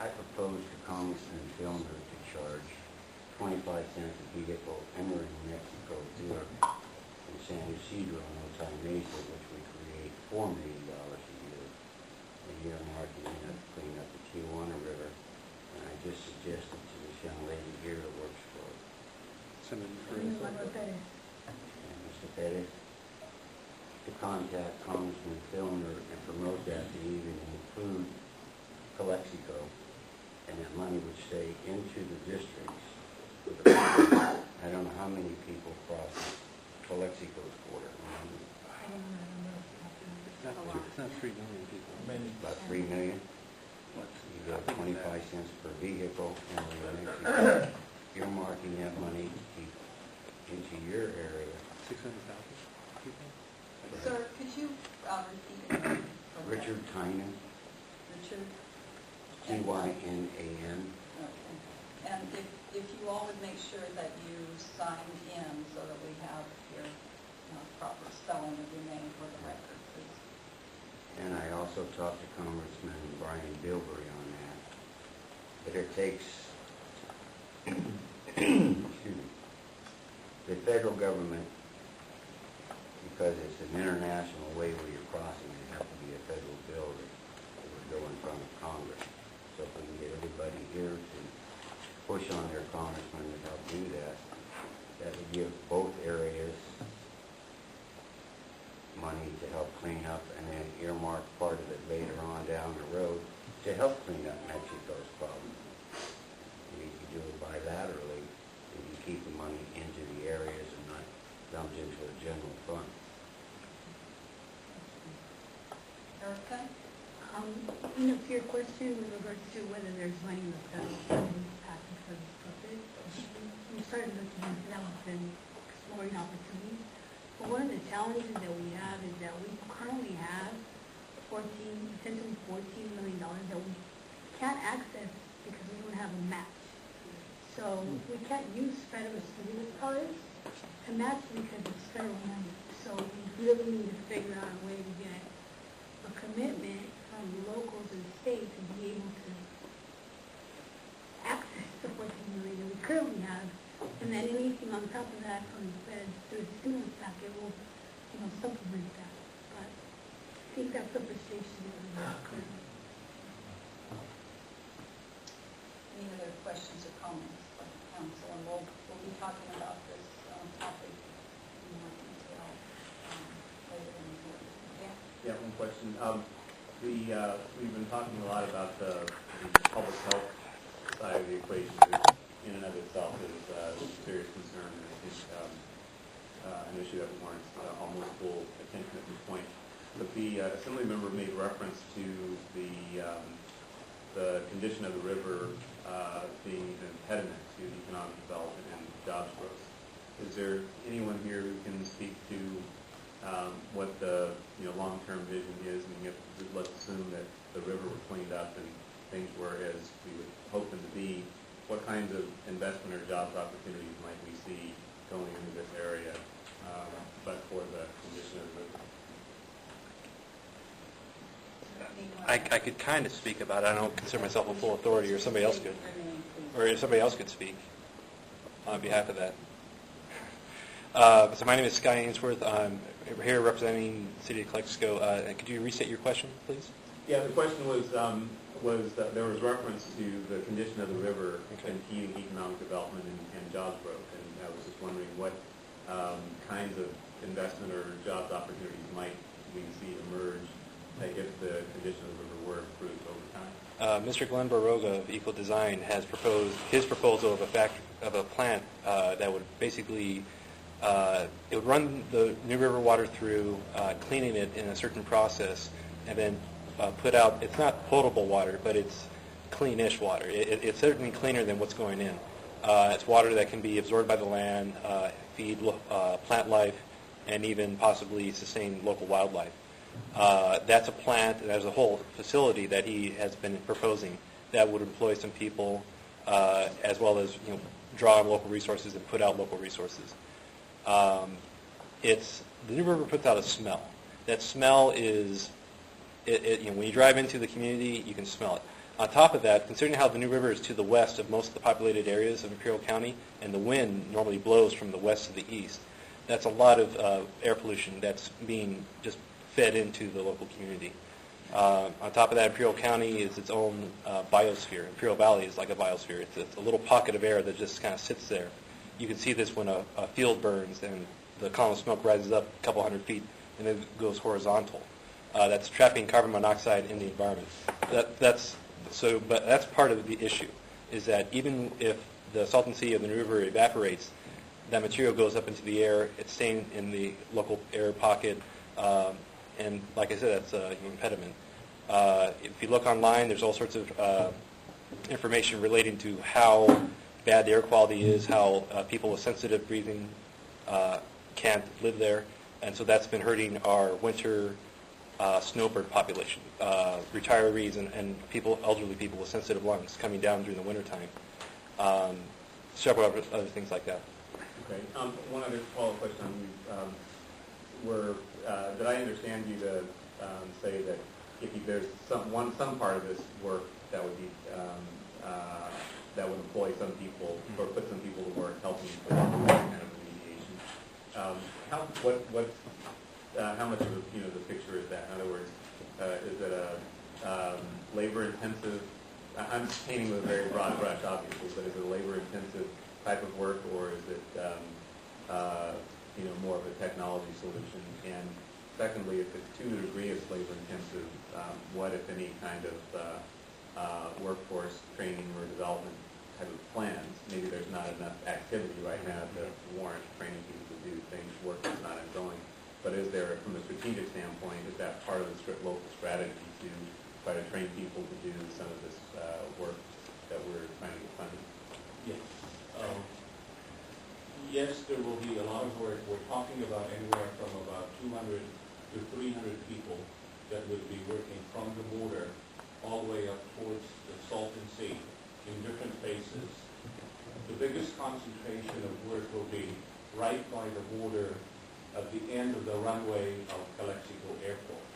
I propose to Congressman Filner to charge 25 cents a vehicle entering Mexico through in San Ysidro and Otay Mesa, which would create $4 million a year, earmarking it to clean up the Tijuana River. And I just suggested to this young lady here that works for Mr. Pettis to contact Congressman Filner and promote that to even include Calexico, and that money would stay into the districts. I don't know how many people cross Calexico's border. It's not 3 million people. About 3 million. You get 25 cents per vehicle, and we're earmarking that money to keep into your area. 600,000 people? Sir, could you repeat your name? Richard Tynan, Richard? Tynan. Okay. And if you all would make sure that you signed in so that we have your proper spelling of your name for the record, please. And I also talked to Congressman Brian Bilberry on that. But it takes, excuse me, the federal government, because it's an international way where you're crossing, it has to be a federal bill that would go in front of Congress. So if we can get everybody here to push on their congressman to help do that, that would give both areas money to help clean up, and then earmark part of it later on down the road to help clean up Mexico's problem. And you can do it bilaterally, and you keep the money into the areas and not dumped into a general fund. Erica? To your question with regards to whether there's money in the federal funding package for this purpose, we started looking into that. We've been exploring opportunities. But one of the challenges that we have is that we currently have essentially $14 million that we can't access because we don't have a match. So we can't use federal stimulus dollars to match because it's federal money. So we really need to figure out a way to get a commitment from locals and state to be able to access the 14 million that we currently have, and then anything on top of that from the Fed through the stimulus packet will, supplement that. But I think that's the frustration that we have currently. Any other questions or comments from the council? And we'll be talking about this topic in more detail later in the morning. Yeah? Yeah, one question. We've been talking a lot about the public health side of the equation, which in and of itself is a serious concern, and I think an issue that warrants almost full attention at this point. But the Assembly member made reference to the condition of the river being an impediment to economic development and jobs growth. Is there anyone here who can speak to what the long-term vision is? I mean, let's assume that the river was cleaned up and things were as we would hope them to be. What kinds of investment or jobs opportunities might we see going into this area, but for the condition of the river? I could kind of speak about it. I don't consider myself a full authority, or somebody else could. Or if somebody else could speak on behalf of that. So my name is Sky Ainsworth. I'm here representing the city of Calexico. Could you restate your question, please? Yeah, the question was that there was reference to the condition of the river impeding economic development and jobs growth, and I was just wondering what kinds of investment or jobs opportunities might we see emerge if the condition of the river were improved over time. Mr. Glenn Baroga of Eco Design has proposed his proposal of a plant that would basically it would run the New River water through, cleaning it in a certain process, and then put out, it's not potable water, but it's cleanish water. It's certainly cleaner than what's going in. It's water that can be absorbed by the land, feed plant life, and even possibly sustain local wildlife. That's a plant, there's a whole facility that he has been proposing that would employ some people, as well as draw on local resources and put out local resources. The New River puts out a smell. That smell is, when you drive into the community, you can smell it. On top of that, considering how the New River is to the west of most of the populated areas of Imperial County, and the wind normally blows from the west to the east, that's a lot of air pollution that's being just fed into the local community. On top of that, Imperial County is its own biosphere. Imperial Valley is like a biosphere. It's a little pocket of air that just kind of sits there. You can see this when a field burns and the column of smoke rises up a couple hundred feet and then goes horizontal. That's trapping carbon monoxide in the environment. But that's part of the issue, is that even if the Salton Sea of the New River evaporates, that material goes up into the air. It's staying in the local air pocket, and like I said, that's an impediment. If you look online, there's all sorts of information relating to how bad the air quality is, how people with sensitive breathing can't live there, and so that's been hurting our winter snowbird population, retirees and elderly people with sensitive lungs coming down during the wintertime, several other things like that. Okay. One other follow-up question. Did I understand you to say that if there's some part of this work that would be that would employ some people or put some people to work helping with kind of remediation? How much of the picture is that? In other words, is it a labor-intensive? I'm painting with a very broad brush, obviously, but is it a labor-intensive type of work, or is it more of a technology solution? And secondly, if it's to the degree it's labor-intensive, what, if any, kind of workforce training or development type of plans? Maybe there's not enough activity right now to warrant training people to do things, work that's not ongoing. But is there, from a strategic standpoint, is that part of the local strategy to try to train people to do some of this work that we're trying to get funded? Yes. Yes, there will be a lot of work. We're talking about anywhere from about 200 to 300 people that will be working from the border all the way up towards the Salton Sea in different places. The biggest concentration of work will be right by the border at the end of the runway of Calexico Airport,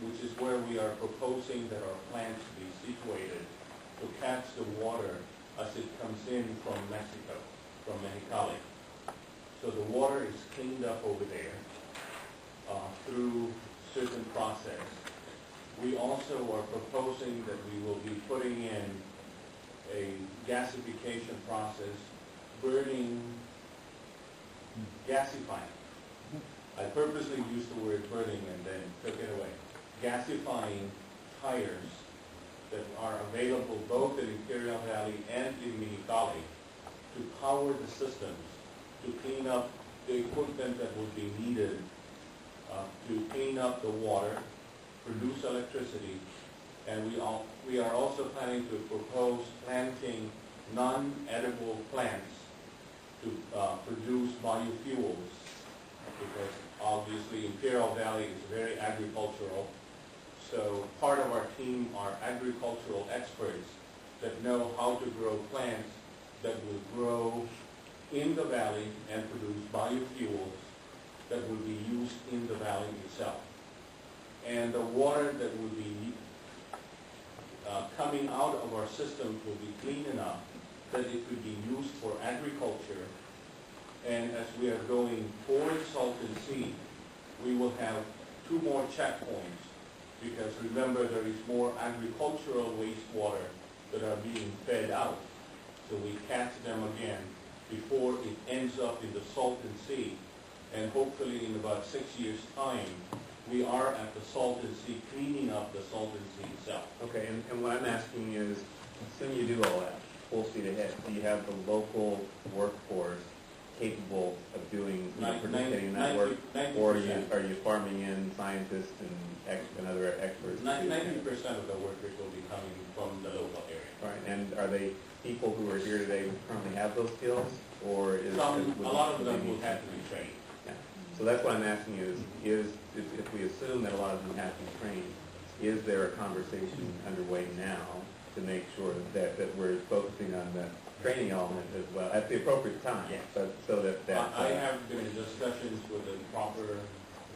which is where we are proposing that our plants be situated to catch the water as it comes in from Mexico, from Mexicali. So the water is cleaned up over there through certain process. We also are proposing that we will be putting in a gasification process, burning, gasifying. I purposely used the word burning and then took it away. Gasifying tires that are available both in Imperial Valley and in Mexicali to power the systems, to clean up the equipment that will be needed to clean up the water, produce electricity, and we are also planning to propose planting non-edible plants to produce biofuels, because obviously Imperial Valley is very agricultural. So part of our team are agricultural experts that know how to grow plants that will grow in the valley and produce biofuels that will be used in the valley itself. And the water that will be coming out of our systems will be clean enough that it could be used for agriculture. And as we are going towards Salton Sea, we will have 2 more checkpoints, because remember, there is more agricultural wastewater that are being fed out. So we catch them again before it ends up in the Salton Sea. And hopefully in about 6 years' time, we are at the Salton Sea, cleaning up the Salton Sea itself. Okay, and what I'm asking is, assuming you do all that, full speed ahead, do you have the local workforce capable of doing, participating in that work? 90%. Or are you farming in scientists and other experts? 90% of the workers will be coming from the local area. Right, and are they people who are here today who currently have those skills, or is A lot of them will have to be trained. Yeah. So that's what I'm asking is if we assume that a lot of them have to be trained, is there a conversation underway now to make sure that we're focusing on the training element as well at the appropriate time? Yes. But so that I have been in discussions with the proper